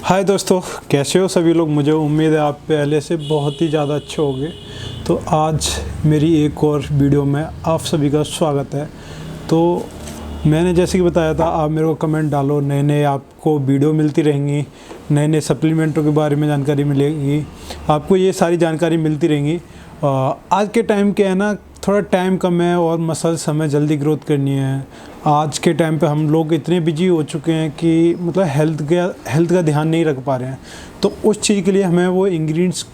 हाय दोस्तों, कैसे हो सभी लोग। मुझे उम्मीद है आप पहले से बहुत ही ज़्यादा अच्छे होंगे। तो आज मेरी एक और वीडियो में आप सभी का स्वागत है। तो मैंने जैसे कि बताया था, आप मेरे को कमेंट डालो, नए नए आपको वीडियो मिलती रहेंगी, नए नए सप्लीमेंटों के बारे में जानकारी मिलेगी, आपको ये सारी जानकारी मिलती रहेंगी। आज के टाइम क्या है ना, थोड़ा टाइम कम है और मसल्स हमें जल्दी ग्रोथ करनी है। आज के टाइम पे हम लोग इतने बिजी हो चुके हैं कि मतलब हेल्थ का ध्यान नहीं रख पा रहे हैं। तो उस चीज़ के लिए हमें वो इंग्रेडिएंट्स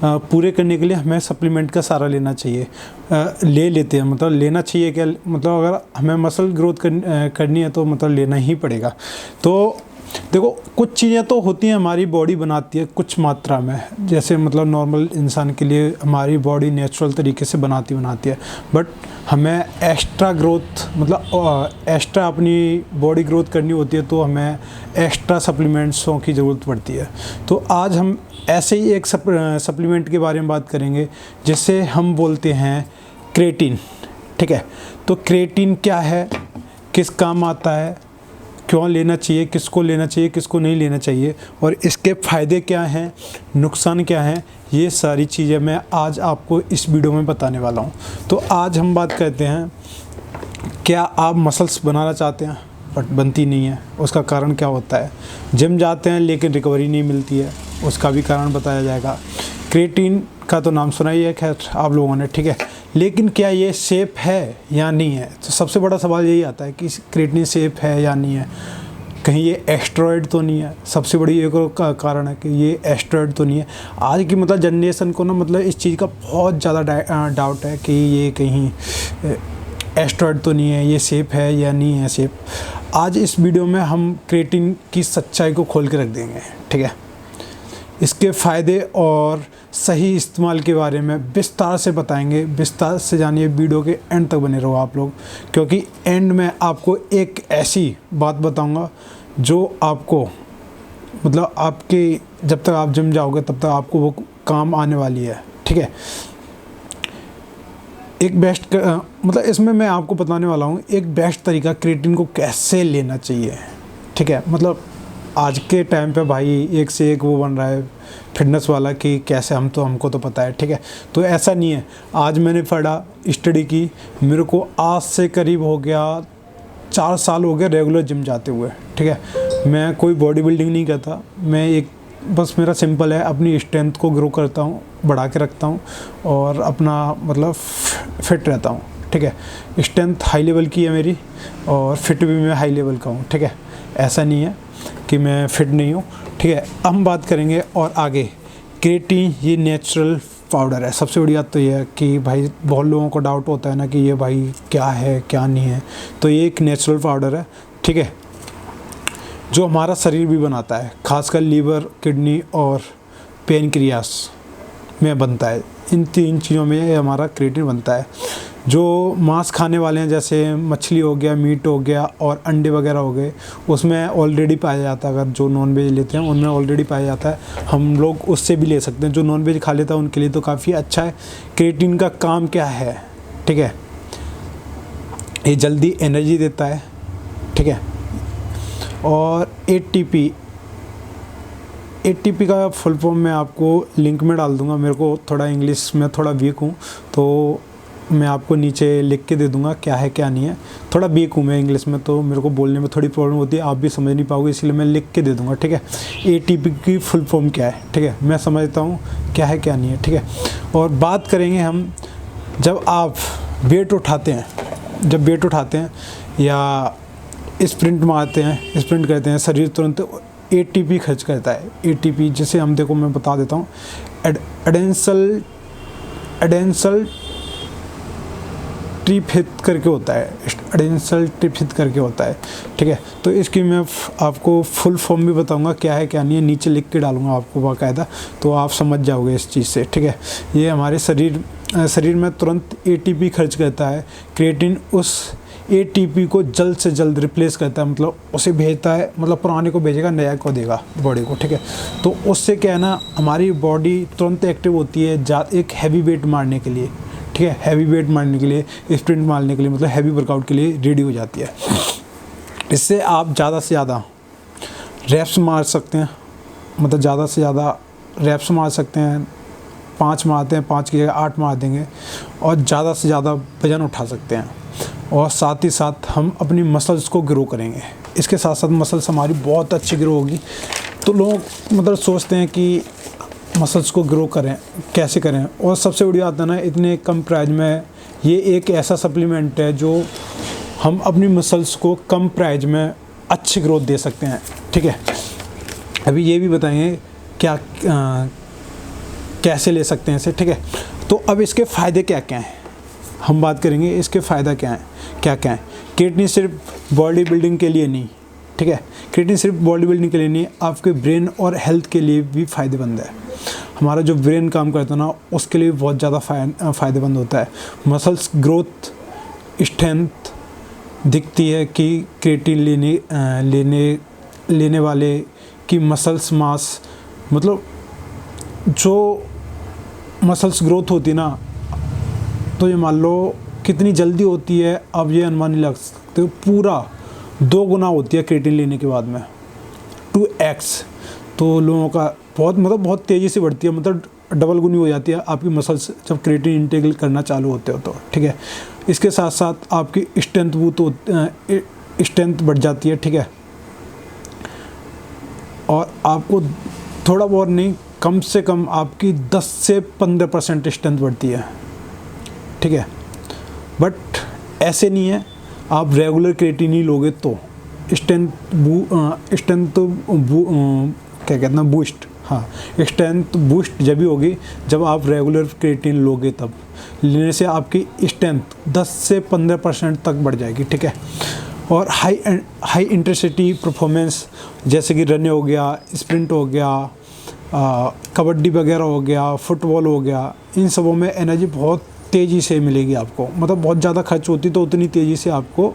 पूरे करने के लिए हमें सप्लीमेंट का सहारा लेना चाहिए। ले लेते हैं, मतलब लेना चाहिए क्या, मतलब अगर हमें मसल ग्रोथ करनी है तो मतलब लेना ही पड़ेगा। तो देखो, कुछ चीज़ें तो होती हैं हमारी बॉडी बनाती है कुछ मात्रा में, जैसे मतलब नॉर्मल इंसान के लिए हमारी बॉडी नेचुरल तरीके से बनाती है, बट हमें एक्स्ट्रा ग्रोथ मतलब एक्स्ट्रा अपनी बॉडी ग्रोथ करनी होती है, तो हमें एक्स्ट्रा सप्लीमेंट्सों की ज़रूरत पड़ती है। तो आज हम ऐसे ही एक सप्लीमेंट के बारे में बात करेंगे जिसे हम बोलते हैं क्रेटीन। ठीक है, तो क्रेटीन क्या है, किस काम आता है, क्यों लेना चाहिए, किसको लेना चाहिए, किसको नहीं लेना चाहिए, और इसके फ़ायदे क्या हैं, नुकसान क्या हैं, ये सारी चीज़ें मैं आज आपको इस वीडियो में बताने वाला हूँ। तो आज हम बात करते हैं, क्या आप मसल्स बनाना चाहते हैं बट बनती नहीं है, उसका कारण क्या होता है। जिम जाते हैं लेकिन रिकवरी नहीं मिलती है, उसका भी कारण बताया जाएगा। क्रेटीन का तो नाम सुना ही है खैर आप लोगों ने, ठीक है, लेकिन क्या ये सेफ़ है या नहीं है। तो सबसे बड़ा सवाल यही आता है कि क्रेटीन सेफ़ है या नहीं है, कहीं ये एस्टेरॉयड तो नहीं है। सबसे बड़ी एक और कारण है कि ये एस्टेरॉयड तो नहीं है। आज की मतलब जनरेशन को ना मतलब इस चीज़ का बहुत ज़्यादा डाउट है कि ये कहीं एस्टेरॉयड तो नहीं है, ये सेफ़ है या नहीं है सेफ़। आज इस वीडियो में हम क्रेटीन की सच्चाई को खोल के रख देंगे, ठीक है। इसके फ़ायदे और सही इस्तेमाल के बारे में विस्तार से बताएंगे। विस्तार से जानिए, वीडियो के एंड तक बने रहो आप लोग, क्योंकि एंड में आपको एक ऐसी बात बताऊंगा जो आपको मतलब आपके जब तक आप जिम जाओगे तब तक आपको वो काम आने वाली है, ठीक है। एक बेस्ट मतलब इसमें मैं आपको बताने वाला हूँ एक बेस्ट तरीका क्रेटीन को कैसे लेना चाहिए, ठीक है। मतलब आज के टाइम पे भाई एक से एक वो बन रहा है फिटनेस वाला कि कैसे हमको तो पता है, ठीक है। तो ऐसा नहीं है। आज मैंने पढ़ा, स्टडी की, मेरे को आज से करीब हो गया 4 साल हो गए रेगुलर जिम जाते हुए, ठीक है। मैं कोई बॉडी बिल्डिंग नहीं करता, मैं बस मेरा सिंपल है, अपनी स्ट्रेंथ को ग्रो करता हूँ, बढ़ा के रखता हूँ और अपना मतलब फिट रहता हूँ, ठीक है। स्ट्रेंथ हाई लेवल की है मेरी और फिट भी मैं हाई लेवल का हूँ, ठीक है। ऐसा नहीं है कि मैं फिट नहीं हूँ, ठीक है। हम बात करेंगे और आगे क्रेटीन ये नेचुरल पाउडर है। सबसे बड़ी बात तो ये है कि भाई बहुत लोगों को डाउट होता है ना कि ये भाई क्या है क्या नहीं है। तो ये एक नेचुरल पाउडर है, ठीक है, जो हमारा शरीर भी बनाता है, खासकर लीवर, किडनी और पेनक्रियास में बनता है। इन 3 चीज़ों में हमारा क्रेटीन बनता है। जो मांस खाने वाले हैं, जैसे मछली हो गया, मीट हो गया और अंडे वगैरह हो गए, उसमें ऑलरेडी पाया जाता है। अगर जो नॉन वेज लेते हैं उनमें ऑलरेडी पाया जाता है, हम लोग उससे भी ले सकते हैं। जो नॉन वेज खा लेता है उनके लिए तो काफ़ी अच्छा है। क्रेटीन का काम क्या है, ठीक है, ये जल्दी एनर्जी देता है, ठीक है। और एटीपी का फुल फॉर्म मैं आपको लिंक में डाल दूंगा। मेरे को थोड़ा इंग्लिश में थोड़ा वीक हूँ, तो मैं आपको नीचे लिख के दे दूंगा क्या है क्या नहीं है। थोड़ा वीक हूँ मैं इंग्लिश में, तो मेरे को बोलने में थोड़ी प्रॉब्लम होती है, आप भी समझ नहीं पाओगे, इसलिए मैं लिख के दे दूंगा, ठीक है। एटीपी की फुल फॉर्म क्या है, ठीक है, मैं समझता हूँ क्या है क्या नहीं है, ठीक है। और बात करेंगे हम, जब आप वेट उठाते हैं या स्प्रिंट मारते हैं, स्प्रिंट करते हैं, शरीर तुरंत एटीपी खर्च करता है। एटीपी जैसे हम देखो, मैं बता देता हूँ, एडेंसल ट्रिप्सिन करके होता है, एडेंसल ट्रिप्सिन करके होता है, ठीक है। तो इसकी मैं आपको फुल फॉर्म भी बताऊंगा क्या है क्या नहीं है, नीचे लिख के डालूंगा आपको बाकायदा, तो आप समझ जाओगे इस चीज़ से, ठीक है। ये हमारे शरीर में तुरंत एटीपी खर्च करता है। क्रेटीन उस एटीपी को जल्द से जल्द रिप्लेस करता है, मतलब उसे भेजता है, मतलब पुराने को भेजेगा, नया को देगा बॉडी को, ठीक है। तो उससे क्या है ना, हमारी बॉडी तुरंत एक्टिव होती है एक हैवी वेट मारने के लिए, ठीक है, हैवी वेट मारने के लिए, स्प्रिंट मारने के लिए, मतलब हैवी वर्कआउट के लिए रेडी हो जाती है। इससे आप ज़्यादा से ज़्यादा रेप्स मार सकते हैं, मतलब ज़्यादा से ज़्यादा रैप्स मार सकते हैं, 5 मारते हैं, 5 की जगह 8 मार देंगे और ज़्यादा से ज़्यादा वज़न उठा सकते हैं। और साथ ही साथ हम अपनी मसल्स को ग्रो करेंगे। इसके साथ साथ मसल्स हमारी बहुत अच्छी ग्रो होगी। तो लोग मतलब सोचते हैं कि मसल्स को ग्रो करें, कैसे करें। और सबसे बड़ी बात है ना, इतने कम प्राइस में ये एक ऐसा सप्लीमेंट है जो हम अपनी मसल्स को कम प्राइस में अच्छी ग्रोथ दे सकते हैं, ठीक है। अभी ये भी बताएंगे क्या कैसे ले सकते हैं इसे, ठीक है। तो अब इसके फ़ायदे क्या क्या हैं हम बात करेंगे, इसके फ़ायदा क्या हैं, क्या क्या हैं। क्रिएटिनिन सिर्फ बॉडी बिल्डिंग के लिए नहीं, ठीक है, क्रिएटिनिन सिर्फ बॉडी बिल्डिंग के लिए नहीं, आपके ब्रेन और हेल्थ के लिए भी फ़ायदेमंद है। हमारा जो ब्रेन काम करता है ना, उसके लिए बहुत ज़्यादा फ़ायदेमंद होता है। मसल्स ग्रोथ, स्ट्रेंथ दिखती है कि क्रिएटिनिन लेने वाले की मसल्स मास, मतलब जो मसल्स ग्रोथ होती ना, तो ये मान लो कितनी जल्दी होती है, अब ये अनुमान नहीं लग सकते, पूरा 2 गुना होती है क्रिएटिनिन लेने के बाद में, 2x। तो लोगों का बहुत तेज़ी से बढ़ती है, मतलब डबल गुनी हो जाती है आपकी मसल्स जब क्रिएटिनिन इंटेक करना चालू होते हो तो, ठीक है। इसके साथ साथ आपकी स्ट्रेंथ बढ़ जाती है, ठीक है। और आपको थोड़ा बहुत नहीं, कम से कम आपकी 10 से 15% स्ट्रेंथ बढ़ती है, ठीक है। बट ऐसे नहीं है, आप रेगुलर क्रिएटिनिन लोगे तो स्ट्रेंथ क्या कहते हैं, बूस्ट, हाँ, स्ट्रेंथ बूस्ट जब भी होगी जब आप रेगुलर क्रिएटिनिन लोगे। तब लेने से आपकी स्ट्रेंथ 10 से 15% तक बढ़ जाएगी, ठीक है। और हाई इंटेंसिटी परफॉर्मेंस, जैसे कि रन हो गया, स्प्रिंट हो गया, कबड्डी वगैरह हो गया, फुटबॉल हो गया, इन सबों में एनर्जी बहुत तेज़ी से मिलेगी आपको। मतलब बहुत ज़्यादा खर्च होती तो उतनी तेज़ी से आपको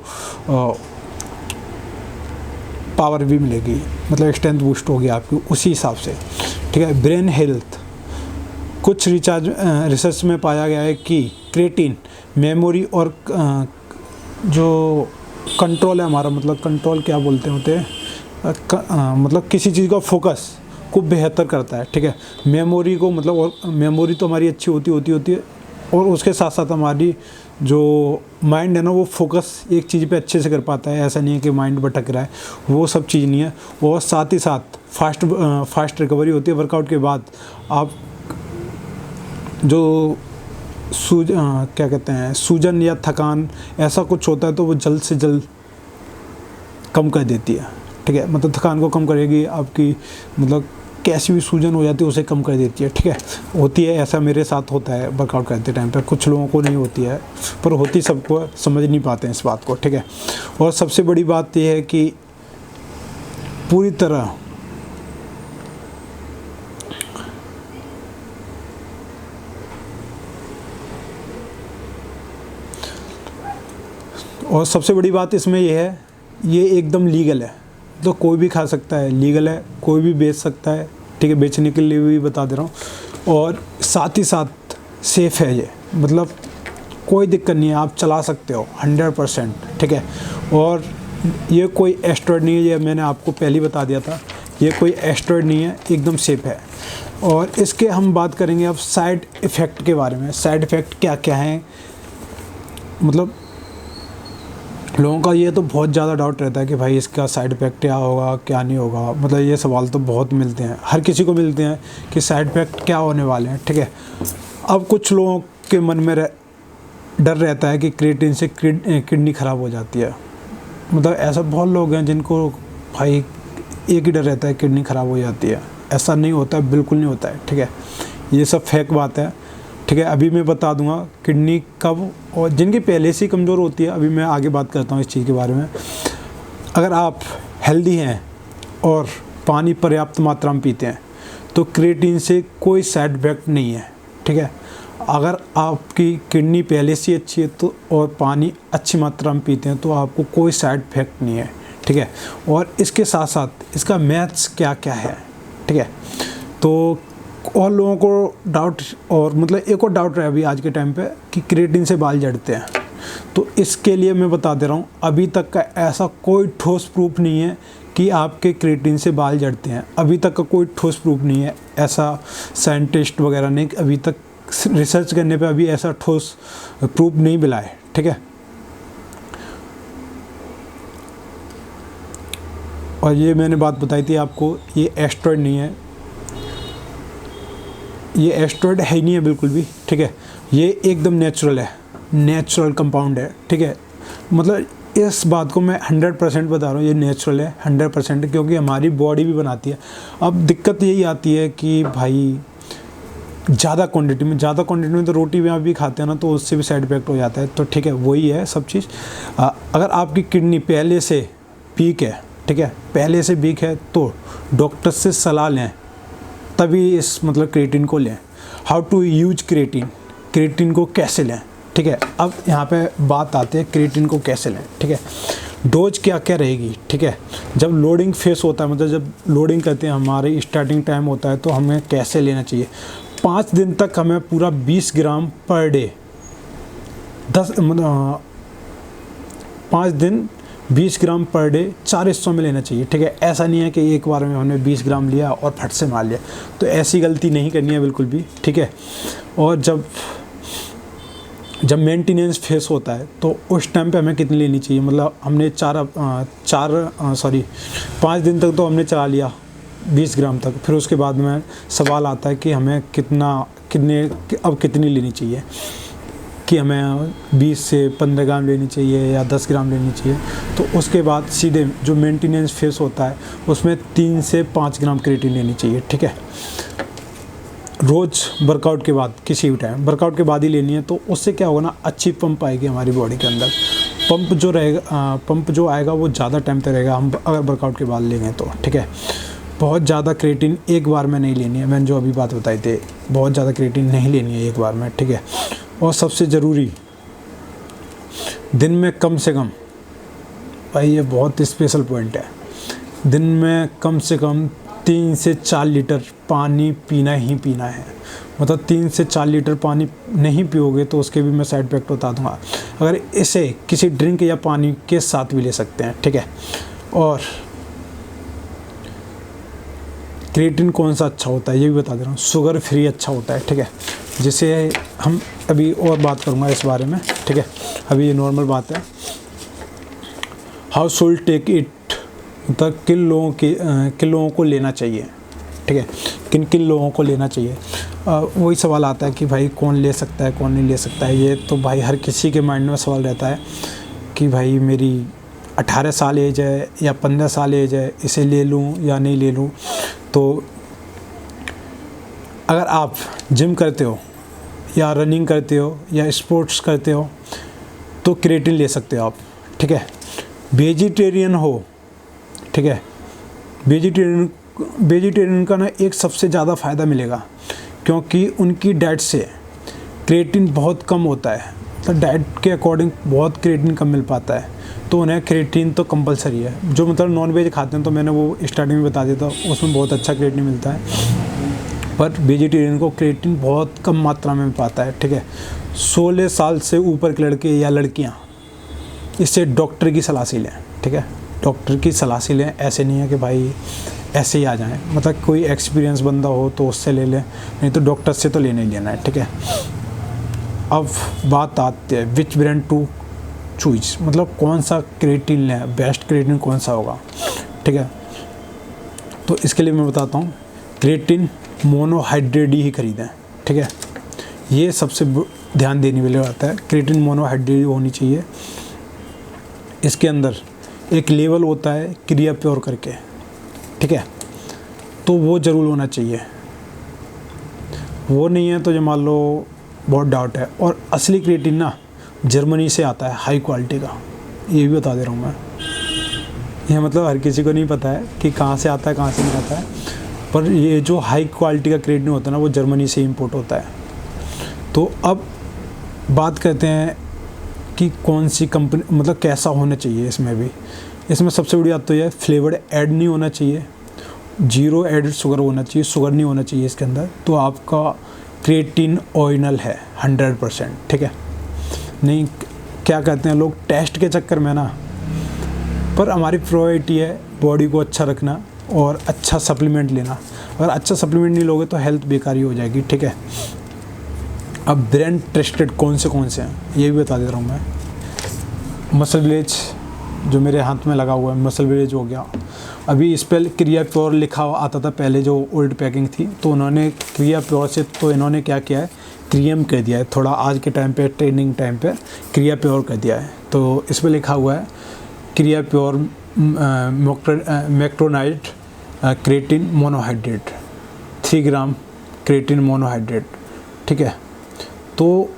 पावर भी मिलेगी, मतलब स्ट्रेंथ बूस्ट होगी आपकी उसी हिसाब से, ठीक है। ब्रेन हेल्थ, कुछ रिसर्च में पाया गया है कि क्रिएटिनिन मेमोरी और जो कंट्रोल है हमारा, मतलब कंट्रोल क्या बोलते होते हैं, मतलब किसी चीज़ का फोकस को बेहतर करता है, ठीक है। मेमोरी को मतलब, और मेमोरी तो हमारी अच्छी होती है, और उसके साथ साथ हमारी जो माइंड है ना, वो फोकस एक चीज़ पे अच्छे से कर पाता है। ऐसा नहीं है कि माइंड भटक रहा है, वो सब चीज़ नहीं है। और साथ ही साथ फास्ट रिकवरी होती है वर्कआउट के बाद। आप जो क्या कहते हैं, सूजन या थकान ऐसा कुछ होता है तो वो जल्द से जल्द कम कर देती है, ठीक है। मतलब थकान को कम करेगी आपकी, मतलब कैसी भी सूजन हो जाती है उसे कम कर देती है, ठीक है। होती है, ऐसा मेरे साथ होता है वर्कआउट करते टाइम पे, कुछ लोगों को नहीं होती है, पर होती सबको, समझ नहीं पाते हैं इस बात को, ठीक है। और सबसे बड़ी बात यह है कि पूरी तरह और सबसे बड़ी बात इसमें यह है, ये एकदम लीगल है, तो कोई भी खा सकता है, लीगल है, कोई भी बेच सकता है, ठीक है। बेचने के लिए भी बता दे रहा हूँ। और साथ ही साथ सेफ़ है ये, मतलब कोई दिक्कत नहीं है, आप चला सकते हो 100%, ठीक है। और ये कोई एस्टेरॉयड नहीं है, ये मैंने आपको पहले ही बता दिया था, ये कोई एस्टेरॉयड नहीं है, एकदम सेफ़ है। और इसके हम बात करेंगे अब साइड इफ़ेक्ट के बारे में। साइड इफ़ेक्ट क्या क्या हैं, मतलब लोगों का ये तो बहुत ज़्यादा डाउट रहता है कि भाई इसका साइड इफ़ेक्ट क्या होगा, क्या नहीं होगा। मतलब ये सवाल तो बहुत मिलते हैं, हर किसी को मिलते हैं कि साइड इफ़ेक्ट क्या होने वाले हैं, ठीक है। अब कुछ लोगों के मन में डर रहता है कि क्रिएटिनिन से किडनी ख़राब हो जाती है। मतलब ऐसा बहुत लोग हैं जिनको भाई एक ही डर रहता है, किडनी ख़राब हो जाती है। ऐसा नहीं होता है, बिल्कुल नहीं होता है, ठीक है। ये सब फेक बात है, ठीक है। अभी मैं बता दूंगा किडनी कब, और जिनकी पहले से ही कमज़ोर होती है, अभी मैं आगे बात करता हूँ इस चीज़ के बारे में। अगर आप हेल्दी हैं और पानी पर्याप्त मात्रा में पीते हैं तो क्रिएटिनिन से कोई साइड इफ़ेक्ट नहीं है, ठीक है। अगर आपकी किडनी पहले से अच्छी है तो, और पानी अच्छी मात्रा में पीते हैं तो आपको कोई साइड इफ़ेक्ट नहीं है, ठीक है। और इसके साथ साथ इसका मैथ्स क्या क्या है, ठीक है। तो और लोगों को डाउट, और मतलब एक और डाउट रहा अभी आज के टाइम पे कि क्रिएटिनिन से बाल झड़ते हैं। तो इसके लिए मैं बता दे रहा हूँ, अभी तक का ऐसा कोई ठोस प्रूफ नहीं है कि आपके क्रिएटिन से बाल झड़ते हैं। अभी तक का कोई ठोस प्रूफ नहीं है, ऐसा साइंटिस्ट वगैरह ने अभी तक रिसर्च करने पे अभी ऐसा ठोस प्रूफ नहीं मिला है, ठीक है। और ये मैंने बात बताई थी आपको, ये एस्टेरॉयड नहीं है, ये एस्टेरॉयड है ही नहीं है बिल्कुल भी, ठीक है। ये एकदम नेचुरल है, नेचुरल कंपाउंड है, ठीक है। मतलब इस बात को मैं 100% बता रहा हूँ, ये नेचुरल है 100%, क्योंकि हमारी बॉडी भी बनाती है। अब दिक्कत यही आती है कि भाई ज़्यादा क्वांटिटी में तो रोटी में आप भी खाते हैं ना, तो उससे भी साइड इफेक्ट हो जाता है। तो ठीक है, वही है सब चीज़। अगर आपकी किडनी पहले से वीक है, ठीक है, पहले से वीक है, तो डॉक्टर से सलाह लें, तभी इस मतलब क्रिएटिन को लें। हाउ टू यूज क्रिएटिन को कैसे लें, ठीक है। अब यहाँ पे बात आती है क्रिएटिन को कैसे लें, ठीक है। डोज क्या क्या रहेगी, ठीक है। जब लोडिंग फेस होता है, मतलब जब लोडिंग करते हैं, हमारी स्टार्टिंग टाइम होता है, तो हमें कैसे लेना चाहिए। 5 दिन तक हमें पूरा 20 ग्राम पर डे, 5 दिन 20 ग्राम पर डे 4 हिस्सों में लेना चाहिए, ठीक है। ऐसा नहीं है कि एक बार में हमने 20 ग्राम लिया और फट से मार लिया, तो ऐसी गलती नहीं करनी है बिल्कुल भी, ठीक है। और जब मेंटेनेंस फेस होता है, तो उस टाइम पे हमें कितनी लेनी चाहिए। मतलब हमने 5 दिन तक तो हमने चला लिया 20 ग्राम तक, फिर उसके बाद में सवाल आता है कि हमें अब कितनी लेनी चाहिए, कि हमें 20 से 15 ग्राम लेनी चाहिए या 10 ग्राम लेनी चाहिए। तो उसके बाद सीधे जो मेंटेनेंस फेस होता है, उसमें 3 से 5 ग्राम क्रिएटिन लेनी चाहिए, ठीक है। रोज़ वर्कआउट के बाद, किसी भी टाइम वर्कआउट के बाद ही लेनी है। तो उससे क्या होगा ना, अच्छी पंप आएगी हमारी बॉडी के अंदर। पंप जो आएगा वो ज़्यादा टाइम तक रहेगा, हम अगर वर्कआउट के बाद लेंगे तो, ठीक है। बहुत ज़्यादा क्रिएटिन एक बार में नहीं लेनी है, मैंने जो अभी बात बताई थी, बहुत ज़्यादा क्रिएटिन नहीं लेनी है एक बार में, ठीक है। और सबसे ज़रूरी, दिन में कम से कम, भाई ये बहुत स्पेशल पॉइंट है, दिन में कम से कम 3 से 4 लीटर पानी पीना ही पीना है। मतलब 3 से 4 लीटर पानी नहीं पियोगे तो उसके भी मैं साइड इफेक्ट बता दूंगा। अगर इसे किसी ड्रिंक या पानी के साथ भी ले सकते हैं, ठीक है। और क्रिएटिन कौन सा अच्छा होता है ये भी बता दे रहा हूँ, शुगर फ्री अच्छा होता है, ठीक है। जिसे हम अभी और बात करूँगा इस बारे में, ठीक है। अभी ये नॉर्मल बात है। हाउ शुड टेक इट, मतलब किन लोगों को लेना चाहिए, ठीक है, किन लोगों को लेना चाहिए। वही सवाल आता है कि भाई कौन ले सकता है, कौन नहीं ले सकता है। ये तो भाई हर किसी के माइंड में सवाल रहता है कि भाई मेरी 18 साल एज है या 15 साल एज है, इसे ले लूँ या नहीं ले लूँ। तो अगर आप जिम करते हो या रनिंग करते हो या स्पोर्ट्स करते हो तो क्रिएटिन ले सकते हो आप, ठीक है। वेजिटेरियन हो, ठीक है, वेजिटेरियन का ना एक सबसे ज़्यादा फ़ायदा मिलेगा, क्योंकि उनकी डाइट से क्रिएटिन बहुत कम होता है। तो डाइट के अकॉर्डिंग बहुत क्रिएटिन कम मिल पाता है, तो उन्हें क्रिएटिन तो कंपलसरी है। जो मतलब नॉन वेज खाते हैं, तो मैंने वो स्टार्टिंग में बता दिया था, उसमें बहुत अच्छा क्रिएटिन मिलता है। पर वेजिटेरियन को क्रिएटिन बहुत कम मात्रा में मिल पाता है, ठीक है। 16 साल से ऊपर के लड़के या लड़कियाँ इससे डॉक्टर की सलाह से लें, ठीक है, डॉक्टर की सलाह से लें। ऐसे नहीं है कि भाई ऐसे ही आ जाएं, मतलब कोई एक्सपीरियंस बंदा हो तो उससे ले लें, नहीं तो डॉक्टर से तो लेना ही लेना है, ठीक है। अब बात आती है विच ब्रांड टू चूज, मतलब कौन सा क्रिएटिन लें, बेस्ट क्रिएटिन कौन सा होगा, ठीक है। तो इसके लिए मैं बताता हूँ, क्रिएटिन मोनोहाइड्रेट ही खरीदें, ठीक है। ये सबसे ध्यान देने वाली बात है, क्रिएटिन मोनोहाइड्रेट होनी चाहिए। इसके अंदर एक लेवल होता है क्रिया प्योर करके, ठीक है, तो वो ज़रूर होना चाहिए। वो नहीं है तो जो मान लो बहुत डाउट है। और असली क्रिएटिन ना जर्मनी से आता है, हाई क्वालिटी का, ये भी बता दे रहा हूँ मैं। ये मतलब हर किसी को नहीं पता है कि कहाँ से आता है, कहाँ से नहीं आता है, पर ये जो हाई क्वालिटी का क्रिएटिन होता है ना, वो जर्मनी से इंपोर्ट होता है। तो अब बात करते हैं कि कौन सी कंपनी, मतलब कैसा होना चाहिए। इसमें सबसे बड़ी बात तो यह फ्लेवर्ड ऐड नहीं होना चाहिए, 0 एडेड शुगर होना चाहिए, शुगर नहीं होना चाहिए इसके अंदर। तो आपका क्रिएटिन ओरिजिनल है 100%, ठीक है। नहीं क्या कहते हैं लोग, टेस्ट के चक्कर में ना पर हमारी प्रायोरिटी है बॉडी को अच्छा रखना और अच्छा सप्लीमेंट लेना। अगर अच्छा सप्लीमेंट नहीं लोगे तो हेल्थ बेकार ही हो जाएगी, ठीक है। अब ब्रांड ट्रस्टेड कौन से हैं ये भी बता दे रहा हूँ मैं। मसल विलेज जो मेरे हाथ में लगा हुआ है, मसल विलेज हो गया। अभी इस पर क्रिया प्योर लिखा आता था पहले, जो ओल्ड पैकिंग थी, तो उन्होंने क्रिया प्योर से तो इन्होंने क्या किया है, क्रियम कर दिया है। थोड़ा आज के टाइम पे, ट्रेनिंग टाइम पे क्रिया प्योर कर दिया है। तो इस पर लिखा हुआ है क्रिया प्योर मैक्रोनाइट क्रेटिन मोनोहाइड्रेट, 3 ग्राम क्रेटिन मोनोहाइड्रेट, ठीक है। तो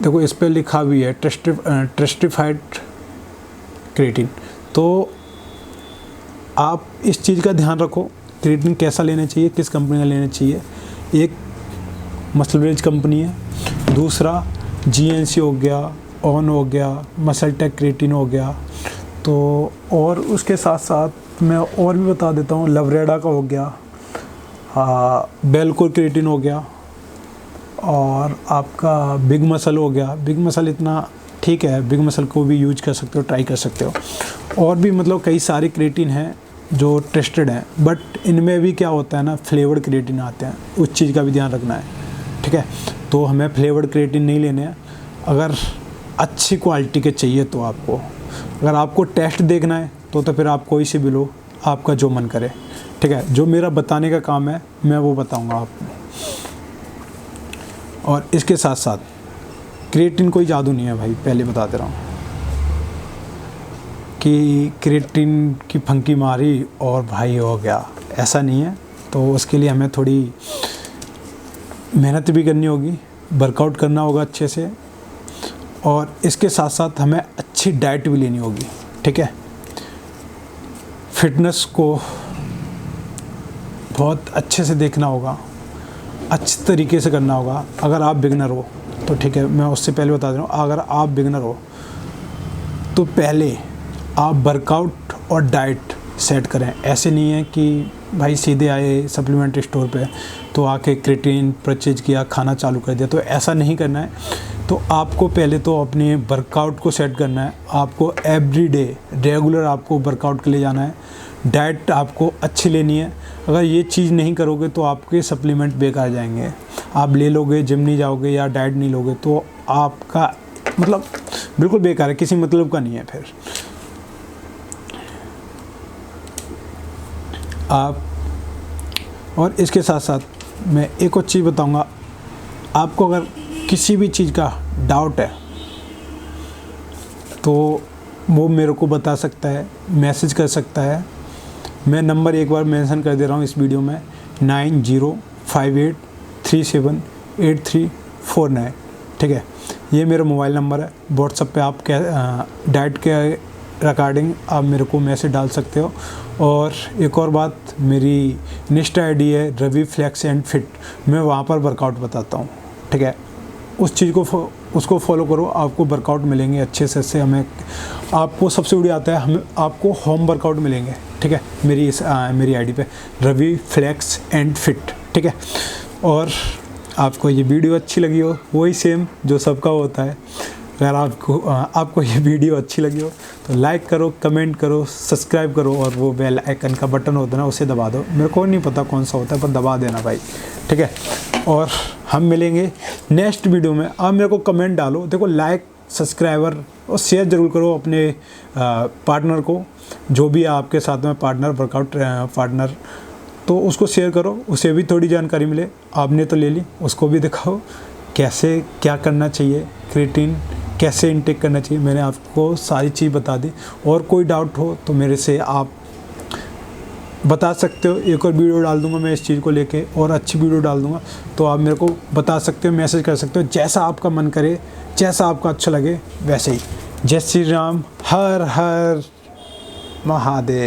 देखो इस पर लिखा भी है ट्रस्टिफाइड क्रेटिन। तो आप इस चीज़ का ध्यान रखो, क्रेटिन कैसा लेना चाहिए, किस कंपनी का लेना चाहिए। एक मसल विलेज कंपनी है, दूसरा जीएनसी हो गया, ऑन हो गया, मसल टेक क्रेटिन हो गया। तो और उसके साथ साथ मैं और भी बता देता हूँ, लवरेडा का हो गया, बेलकोर क्रेटिन हो गया, और आपका बिग मसल हो गया। बिग मसल इतना ठीक है, बिग मसल को भी यूज कर सकते हो, ट्राई कर सकते हो। और भी मतलब कई सारे क्रेटिन हैं जो टेस्टेड हैं, बट इनमें भी क्या होता है ना, फ्लेवर्ड क्रेटिन आते हैं, उस चीज़ का भी ध्यान रखना है, ठीक है। तो हमें फ्लेवर्ड क्रेटिन नहीं लेने हैं। अगर अच्छी क्वालिटी के चाहिए तो आपको, अगर आपको टेस्ट देखना है तो फिर आप कोई से भी लो, आपका जो मन करे, ठीक है। जो मेरा बताने का काम है मैं वो बताऊँगा आपको। और इसके साथ साथ क्रेटिन कोई जादू नहीं है भाई, पहले बता दे रहा हूँ कि क्रेटिन की फंकी मारी और भाई हो गया, ऐसा नहीं है। तो उसके लिए हमें थोड़ी मेहनत भी करनी होगी, वर्कआउट करना होगा अच्छे से, और इसके साथ साथ हमें अच्छी डाइट भी लेनी होगी, ठीक है। फिटनेस को बहुत अच्छे से देखना होगा, अच्छे तरीके से करना होगा। अगर आप बिगनर हो तो ठीक है, मैं उससे पहले बता दे रहा हूँ, अगर आप बिगनर हो तो पहले आप वर्कआउट और डाइट सेट करें। ऐसे नहीं है कि भाई सीधे आए सप्लीमेंट्री स्टोर पे तो आके क्रेटिन परचेज किया, खाना चालू कर दिया, तो ऐसा नहीं करना है। तो आपको पहले तो अपने वर्कआउट को सेट करना है, आपको एवरीडे रेगुलर आपको वर्कआउट के लिए जाना है, डाइट आपको अच्छी लेनी है। अगर ये चीज़ नहीं करोगे तो आपके सप्लीमेंट बेकार जाएंगे। आप ले लोगे, जिम नहीं जाओगे या डाइट नहीं लोगे तो आपका मतलब बिल्कुल बेकार है, किसी मतलब का नहीं है फिर। आप और इसके साथ साथ मैं एक और चीज़ बताऊंगा, आपको अगर किसी भी चीज़ का डाउट है तो वो मेरे को बता सकता है, मैसेज कर सकता है। मैं नंबर एक बार मेंशन कर दे रहा हूँ इस वीडियो में, 9058378349, ठीक है। ये मेरा मोबाइल नंबर है। व्हाट्सएप पे आप क्या डाइट के रिगार्डिंग आप मेरे को मैसेज डाल सकते हो। और एक और बात, मेरी इंस्टा आईडी है रवि फ्लेक्स एंड फिट, मैं वहाँ पर वर्कआउट बताता हूँ, ठीक है। उस चीज़ को उसको फॉलो करो, आपको वर्कआउट मिलेंगे अच्छे से। हमें आपको सबसे बड़ी आता है, हमें आपको होम वर्कआउट मिलेंगे, ठीक है, मेरी आईडी पे रवि फ्लेक्स एंड फिट, ठीक है। और आपको ये वीडियो अच्छी लगी हो, वही सेम जो सबका होता है, अगर आपको ये वीडियो अच्छी लगी हो तो लाइक करो, कमेंट करो, सब्सक्राइब करो, और वो बेल आइकन का बटन होता है ना, उसे दबा दो। मेरे को नहीं पता कौन सा होता है, पर दबा देना भाई, ठीक है। और हम मिलेंगे नेक्स्ट वीडियो में। आप मेरे को कमेंट डालो, देखो लाइक, सब्सक्राइबर और शेयर ज़रूर करो अपने पार्टनर को, जो भी है आपके साथ में पार्टनर, वर्कआउट पार्टनर, तो उसको शेयर करो, उसे भी थोड़ी जानकारी मिले। आपने तो ले ली, उसको भी दिखाओ कैसे क्या करना चाहिए, क्रेटिन कैसे इनटेक करना चाहिए, मैंने आपको सारी चीज़ बता दी। और कोई डाउट हो तो मेरे से आप बता सकते हो, एक और वीडियो डाल दूंगा मैं इस चीज़ को लेके, और अच्छी वीडियो डाल दूंगा, तो आप मेरे को बता सकते हो, मैसेज कर सकते हो, जैसा आपका मन करे, जैसा आपको अच्छा लगे वैसे ही। जय श्री राम, हर हर महादेव।